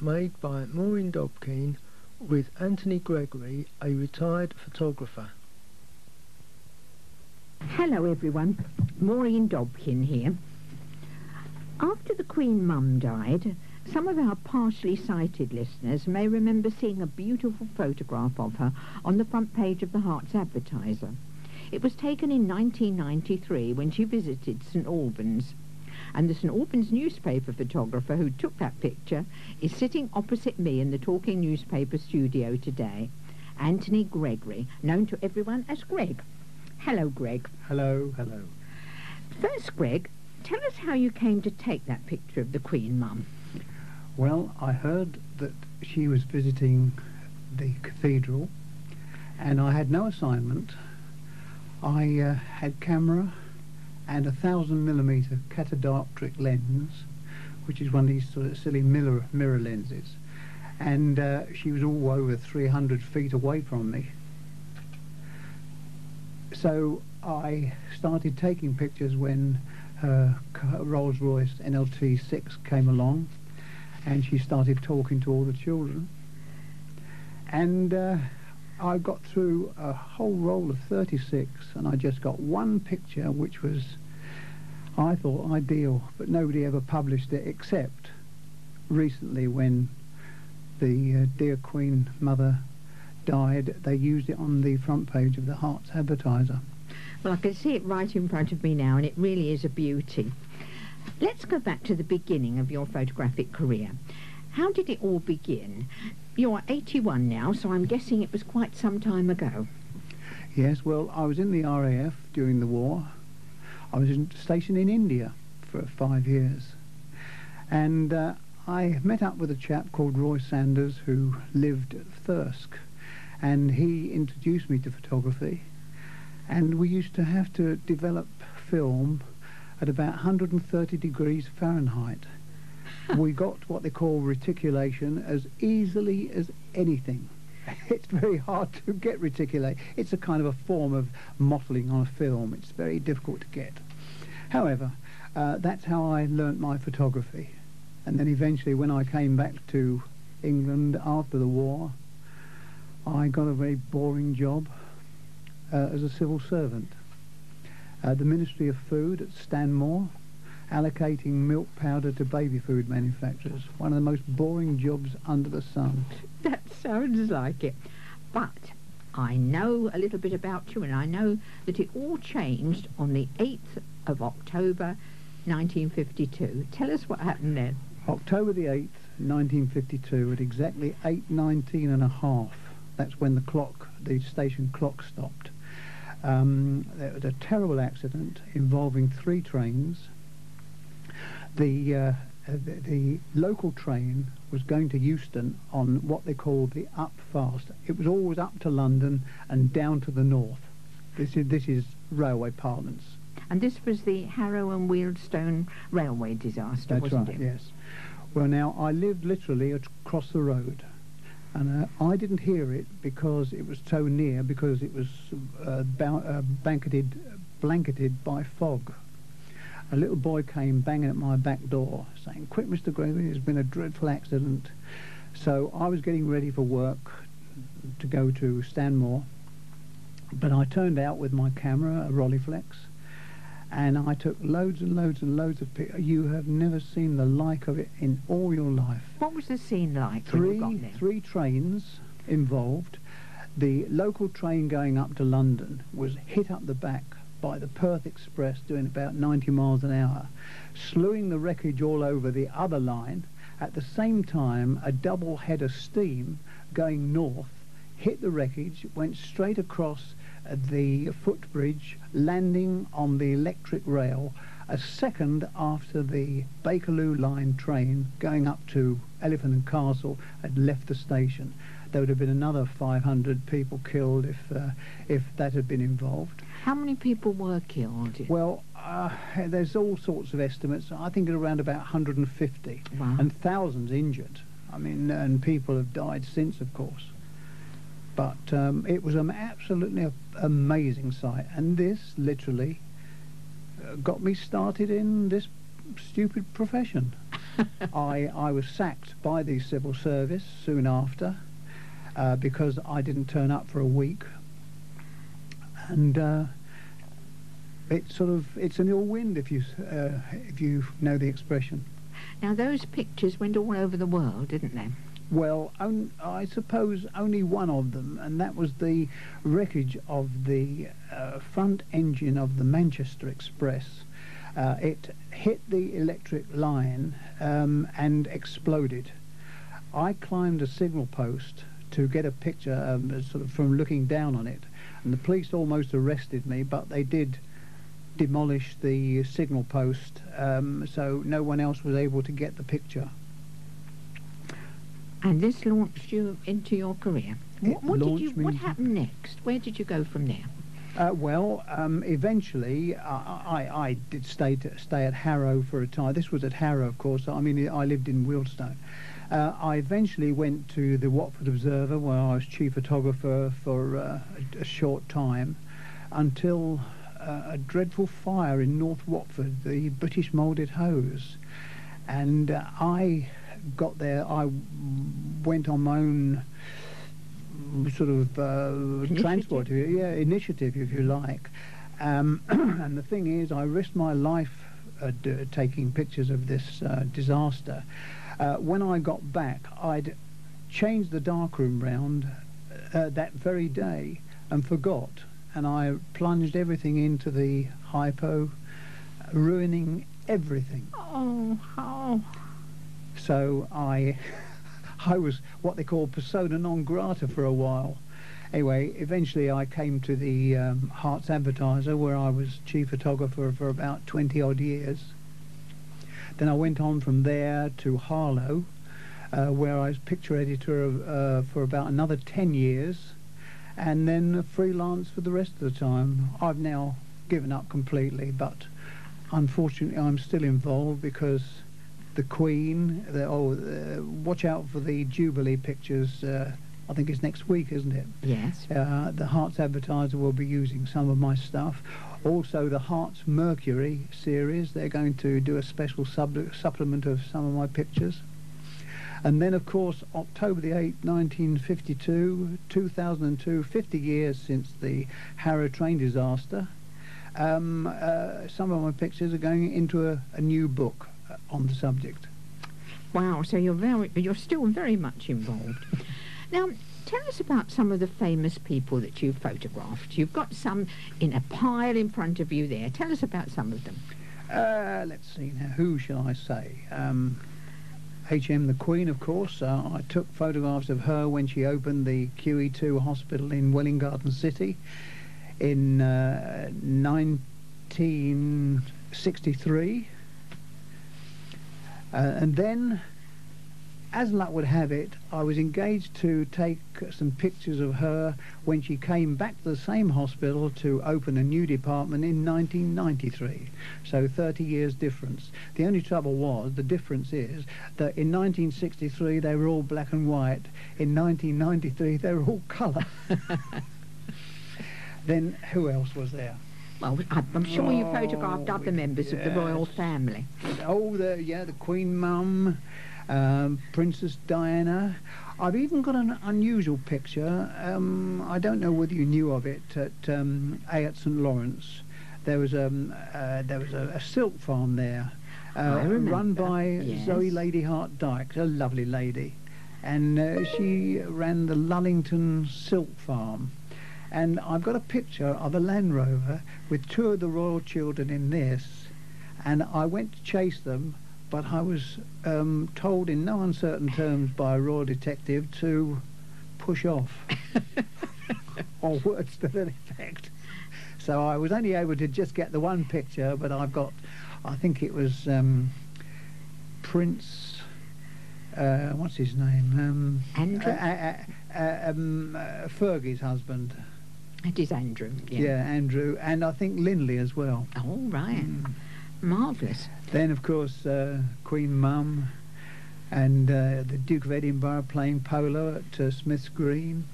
made by Maureen Dobkin with Anthony Gregory, a retired photographer. Hello everyone, Maureen Dobkin here. After the Queen Mum died, some of our partially sighted listeners may remember seeing a beautiful photograph of her on the front page of the Herts Advertiser. It was taken in 1993 when she visited St Albans. And the St Albans newspaper photographer who took that picture is sitting opposite me in the Talking Newspaper studio today, Anthony Gregory, known to everyone as Greg. Hello, Greg. Hello, hello. First, Greg, tell us how you came to take that picture of the Queen Mum. Well, I heard that she was visiting the cathedral and I had no assignment. I had camera and a 1000mm catadioptric lens, which is one of these sort of silly mirror lenses, and she was all over 300 feet away from me. So I started taking pictures when her Rolls-Royce NLT6 came along, and she started talking to all the children, and I got through a whole roll of 36, and I just got one picture which was, I thought, ideal, but nobody ever published it except recently when the dear Queen Mother died. They used it on the front page of the Herts Advertiser. Well, I can see it right in front of me now, and it really is a beauty. Let's go back to the beginning of your photographic career. How did it all begin? You're 81 now, so I'm guessing it was quite some time ago. Yes, well, I was in the RAF during the war. I was stationed in India for 5 years. And I met up with a chap called Roy Sanders who lived at Thirsk. And he introduced me to photography. And we used to have to develop film at about 130 degrees Fahrenheit. We got what they call reticulation as easily as anything. It's very hard to get reticulate. It's a kind of a form of mottling on a film. It's very difficult to get. However, that's how I learnt my photography. And then eventually, when I came back to England after the war, I got a very boring job as a civil servant. The Ministry of Food at Stanmore, allocating milk powder to baby food manufacturers. One of the most boring jobs under the sun. That sounds like it. But I know a little bit about you, and I know that it all changed on the 8th of October 1952. Tell us what happened then. October the 8th, 1952, at exactly 8:19 and a half. That's when the station clock stopped. There was a terrible accident involving 3 trains. The local train was going to Euston on what they called the up fast. It was always up to London and down to the north. This is railway parlance. And this was the Harrow and Wealdstone railway disaster, wasn't it? Yes. Well, now, I lived literally across the road, and I didn't hear it because it was so near, because it was blanketed by fog. A little boy came banging at my back door saying, "Quick, Mr. Gregory, there's been a dreadful accident." So I was getting ready for work to go to Stanmore, but I turned out with my camera, a Rolleiflex, and I took loads and loads and loads of pictures. You have never seen the like of it in all your life. What was the scene like when you got there? 3 trains involved. The local train going up to London was hit up the back by the Perth Express doing about 90 miles an hour, slewing the wreckage all over the other line. At the same time, a double head of steam going north hit the wreckage, went straight across the footbridge, landing on the electric rail a second after the Bakerloo line train going up to Elephant and Castle had left the station. There would have been another 500 people killed if that had been involved. How many people were killed? Well, there's all sorts of estimates. I think around about 150. Wow. And thousands injured. I mean, and people have died since, of course. But it was an absolutely amazing sight, and this literally got me started in this stupid profession. I was sacked by the civil service soon after because I didn't turn up for a week. And it's an ill wind, if you know the expression. Now, those pictures went all over the world, didn't they? Well, I suppose only one of them, and that was the wreckage of the front engine of the Manchester Express. It hit the electric line and exploded. I climbed a signal post to get a picture sort of from looking down on it, and the police almost arrested me, but they did demolish the signal post, so no one else was able to get the picture. And this launched you into your career. What happened next? Where did you go from there? Eventually, I did stay at Harrow for a time. This was at Harrow, of course. I mean, I lived in Wealdstone. I eventually went to the Watford Observer, where I was chief photographer for a short time, until a dreadful fire in North Watford, the British Moulded Hose. And I got there. I went on my own sort of transport, initiative, if you like. And the thing is, I risked my life taking pictures of this disaster. When I got back, I'd changed the darkroom round that very day and forgot, and I plunged everything into the hypo, ruining everything. Oh. So I was what they call persona non grata for a while. Anyway, eventually I came to the Hearts Advertiser, where I was chief photographer for about 20 odd years. Then I went on from there to Harlow, where I was picture editor for about another 10 years, and then freelance for the rest of the time. I've now given up completely, but unfortunately I'm still involved because the Queen, watch out for the Jubilee pictures. I think it's next week, isn't it? Yes. The Hearts Advertiser will be using some of my stuff. Also, the Hearts Mercury series, they're going to do a special supplement of some of my pictures. And then, of course, October the 8th, 1952, 2002, 50 years since the Harrow train disaster. Some of my pictures are going into a new book on the subject. Wow, so you're still very much involved. Now, tell us about some of the famous people that you've photographed. You've got some in a pile in front of you there. Tell us about some of them. Let's see now, who shall I say? H.M. the Queen, of course. I took photographs of her when she opened the QE2 hospital in Welwyn Garden City in 1963. And then, as luck would have it, I was engaged to take some pictures of her when she came back to the same hospital to open a new department in 1993. So 30 years difference. The only trouble was, the difference is, that in 1963 they were all black and white. In 1993 they were all colour. Then who else was there? Well, I'm sure you photographed other members of the royal family. The Queen Mum, Princess Diana. I've even got an unusual picture. I don't know whether you knew of it at at St Lawrence. There was a silk farm there, run by Zoe Lady Hart Dykes, a lovely lady, and she ran the Lullington Silk Farm. And I've got a picture of a Land Rover with two of the royal children in this, and I went to chase them, but I was told in no uncertain terms by a royal detective to push off, or words to that effect. So I was only able to just get the one picture, but I've got, I think it was Prince, what's his name? Andrew? Fergie's husband. It is Andrew. Yeah, Andrew, and I think Lindley as well. Oh, right. Marvellous. Then, of course, Queen Mum and the Duke of Edinburgh playing polo at Smith's Green.